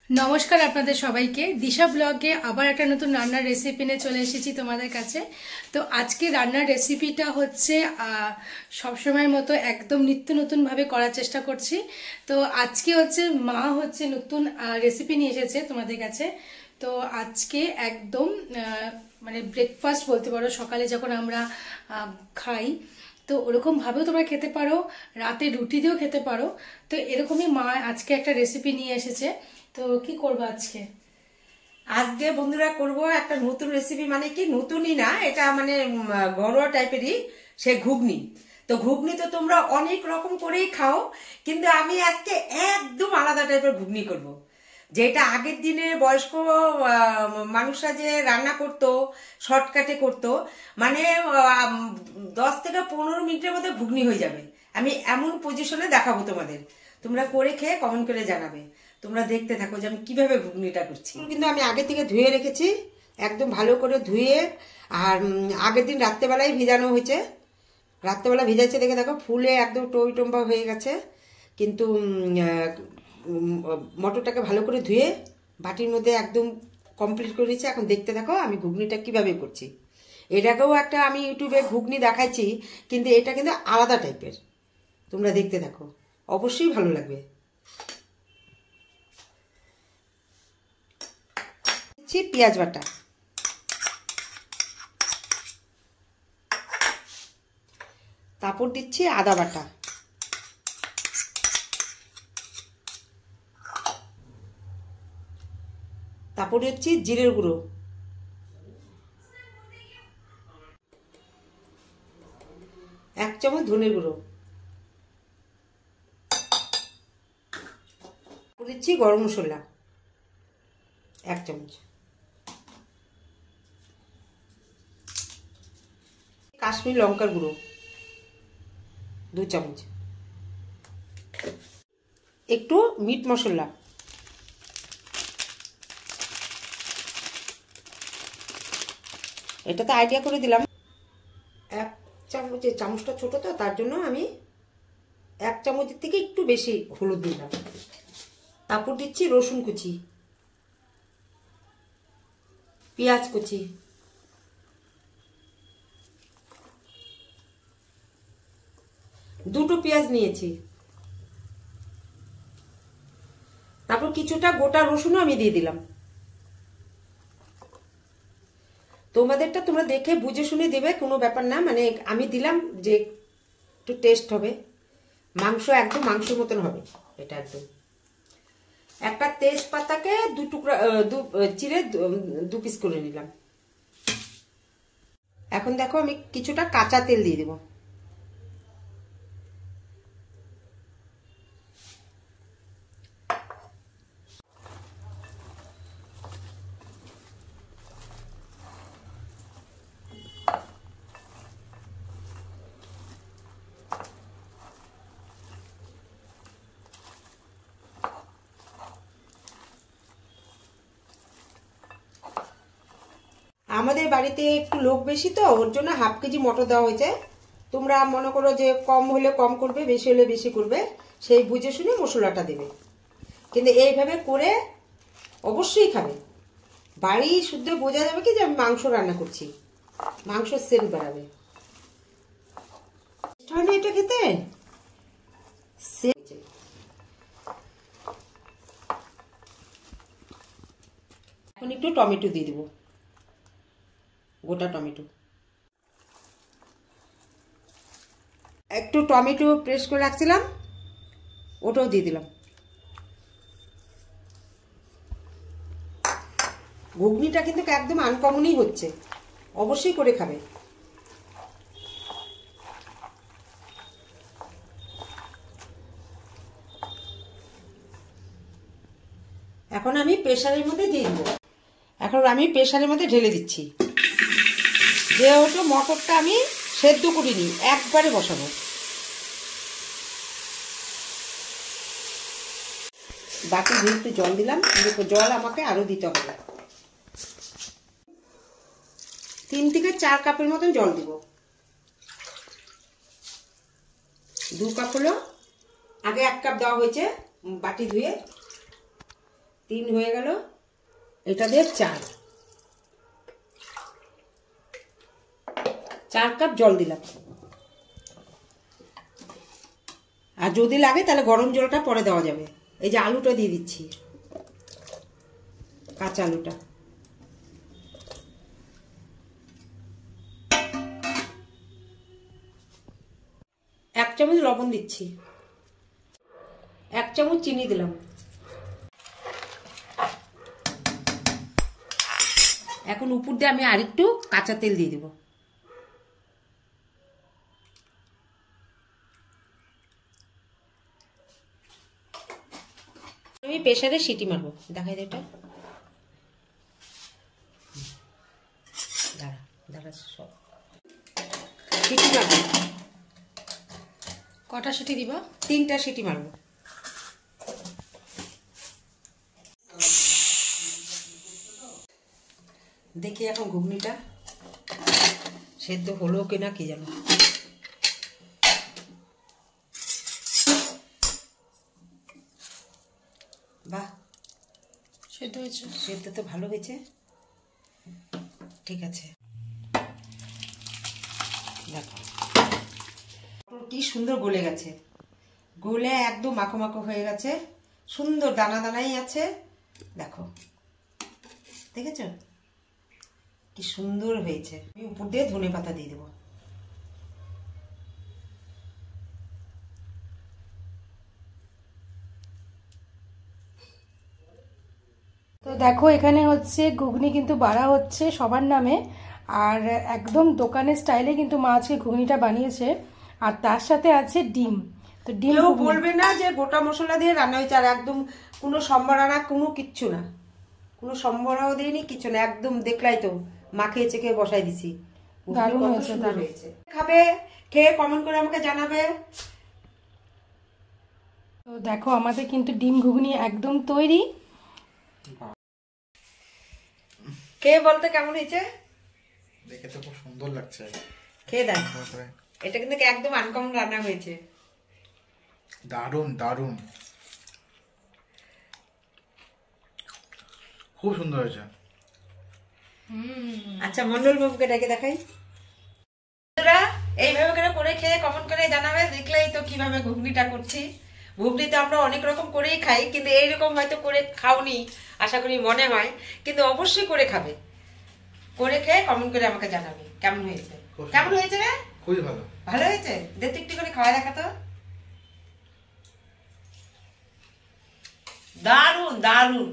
নমস্কার আপনাদের সবাইকে। দিশা ব্লগে আবার একটা নতুন রান্নার রেসিপি নিয়ে চলে এসেছি তোমাদের কাছে। তো আজকে রান্নার রেসিপিটা হচ্ছে সবসময়ের মতো একদম নিত্য নতুনভাবে করার চেষ্টা করছি। তো আজকে হচ্ছে মা হচ্ছে নতুন রেসিপি নিয়ে এসেছে তোমাদের কাছে। তো আজকে একদম মানে ব্রেকফাস্ট বলতে পারো, সকালে যখন আমরা খাই তো ওরকম ভাবেও তোমরা খেতে পারো, রাতে রুটি দিয়েও খেতে পারো। তো এরকমই মা আজকে একটা রেসিপি নিয়ে এসেছে। তো কি করবো আজকে? আজকে বন্ধুরা করব একটা নতুন রেসিপি, মানে কি নতুনই না, এটা মানে ঘরোয়া টাইপেরই, সে ঘুগনি। তো ঘুগনি তো তোমরা অনেক রকম করেই খাও, কিন্তু আমি আজকে একদম আলাদা টাইপের ঘুগনি করব, যেটা আগের দিনে বয়স্ক মানুষরা যে রান্না করতো, শর্টকাটে করতো, মানে 10 থেকে 15 মিনিটের মধ্যে ঘুগনি হয়ে যাবে। আমি এমন পজিশনে দেখাবো তোমাদের, তোমরা করে খেয়ে কমেন্ট করে জানাবে। তোমরা দেখতে থাকো যে আমি কিভাবে ঘুগনিটা করছি। কিন্তু আমি আগে থেকে ধুয়ে রেখেছি, একদম ভালো করে ধুয়ে। আর আগের দিন রাত্রেবেলায় ভিজানো হয়েছে, রাত্রেবেলা ভিজাচ্ছে, দেখে দেখো ফুলে একদম টই টম্বা হয়ে গেছে। কিন্তু মটরটাকে ভালো করে ধুয়ে বাটির মধ্যে একদম কমপ্লিট করে নিয়েছি। এখন দেখতে থাকো আমি ঘুগনিটা কিভাবে করছি। এটাকেও একটা আমি ইউটিউবে ঘুগনি দেখাচ্ছি, কিন্তু এটা কিন্তু আলাদা টাইপের। তোমরা দেখতে থাকো, অবশ্যই ভালো লাগবে। পেঁয়াজ বাটা, তারপর দিচ্ছি আদা বাটা, তারপর দিচ্ছি জিরের গুঁড়ো, এক চামচ ধনের গুঁড়ো, দিচ্ছি গরম মশলা 1 চামচ, কাশ্মীরি লঙ্কার গুঁড়ো 2 চামচ, একটু মিট মশলা, এটা তো আইডিয়া করে দিলাম। 1 চামচ, চামচটা ছোট তো তার জন্য আমি 1 চামচের থেকে একটু বেশি হলুদ দিলাম। তারপর দিচ্ছি রসুন কুচি, পেঁয়াজ কুচি, দুটো পেঁয়াজ নিয়েছি। তারপর কিছুটা গোটা রসুনও আমি দিয়ে দিলাম। তোমাদেরটা তোমরা দেখে বুঝে শুনে দেবে, কোনো ব্যাপার না, মানে আমি দিলাম যে একটু টেস্ট হবে। মাংস একদম মাংসের মতন হবে এটা একদম। একটা তেজপাতাকে 2 টুকরা চিড়ে 2 পিস করে নিলাম। এখন দেখো আমি কিছুটা কাঁচা তেল দিয়ে দেবো। আমাদের বাড়িতে একটু লোক বেশি, তো ওর জন্য হাফ কেজি মটর দেওয়া হয়েছে। তোমরা মনে করো যে কম হলে কম করবে, বেশি হলে বেশি করবে, সেই বুঝে শুনে মশলাটা দেবে। কিন্তু এইভাবে করে অবশ্যই খাবে, বাড়ি শুদ্ধ বোঝা যাবে কি যে আমি মাংস রান্না করছি, মাংস সেন্ট বেড়াবে। এটা খেতে এখন একটু টমেটো দিয়ে দেবো, গোটা টমেটো, একটু টমেটো প্রেস করে রাখছিলাম ওটাও দিয়ে দিলাম। ঘুগনিটা কিন্তু একদম আনকমনই হচ্ছে, অবশ্যই করে খাবে। এখন আমি প্রেসারের মধ্যে দিয়ে দেবো। এখন আমি প্রেসারের মধ্যে ঢেলে দিচ্ছি, যেহেতু মটরটা আমি সেদ্ধ করিনি, একবারে বসাবো। বাকি একটু জল দিলাম, জল আমাকে আরো দিতে হবে। 3 থেকে 4 কাপের মতন জল দিব। 2 কাপ হলো, আগে 1 কাপ দেওয়া হয়েছে বাটি ধুয়ে, 3 হয়ে গেল। এটা দিয়ে 4 কাপ জল দিলাম। আর যদি লাগে তাহলে গরম জলটা পরে দেওয়া যাবে। এই যে আলুটা দিয়ে দিচ্ছি, কাঁচা আলুটা। এক চামচ লবণ দিচ্ছি, 1 চামচ চিনি দিলাম। এখন উপর দিয়ে আমি আরেকটু কাঁচা তেল দিয়ে দেব। আমি প্রেসারে সিটি মারবো, দেখাই দে এটা। দাঁড়া দাঁড়া, সব সিটি মারবো। কটা সিটি দিব? 3টা সিটি মারবো। দেখি এখন ঘুগনিটা সেদ্ধ হলো কিনা কি জানো। বাহ, সেদ্ধ হয়েছে। সেদ্ধ তো ভালো হয়েছে। ঠিক আছে, দেখো কি সুন্দর গলে গেছে। গলে একদম মাখো মাখো হয়ে গেছে, সুন্দর দানা দানাই আছে। দেখো, দেখেছ কি সুন্দর হয়েছে। আমি উপর দিয়ে ধনে পাতা দিয়ে দেবো। তো দেখো এখানে হচ্ছে ঘুগনি কিন্তু বাড়া হচ্ছে সবার নামে, আর একদম দোকানের স্টাইলে কিন্তু মা আজকে ঘুগনিটা বানিয়েছে। আর তার সাথে আছে ডিম। তো ডিম কেউ বলবে না যে গোটা মশলা দিয়ে রান্না হয়েছে। আর একদম কোনো সম্বরণা, কোনো কিচ্ছু না, কোনো সম্বরণাও দিইনি, কিছু না। একদম দেখলাই তো, মাখিয়ে চেখে বসাই দিছি। দারুণ হয়েছে, দারুণ হয়েছে। খাবে, খেয়ে কমেন্ট করে আমাকে জানাবে। তো দেখো আমাদের কিন্তু ডিম ঘুগনি একদম তৈরি। খেয়ে বলতে কেমন হয়েছে? দেখে তো খুব সুন্দর লাগছে। খেয়ে দেখ, এটা কিন্তু একদম আনকমন রান্না হয়েছে। দারুণ দারুণ, খুব সুন্দর হয়েছে। আচ্ছা, মন্ডল বাবুকে ডেকে দেখাই। এইভাবে করে খেয়ে কমেন্ট করে জানাবে। দেখলেই তো কিভাবে ঘুগনিটা করছি। ঘুগনি তো আমরা অনেক রকম করেই খাই, কিন্তু এইরকম হয়তো করে খাওনি আশা করি মনে হয়। কিন্তু অবশ্যই করে খাবে, করে খেয়ে কমেন্ট করে আমাকে জানাবে কেমন হয়েছে। কেমন হয়েছে রে? খুবই ভালো। ভালো হয়েছে? দেখতে একটু করে খাওয়া দেখা তো। দারুণ দারুণ।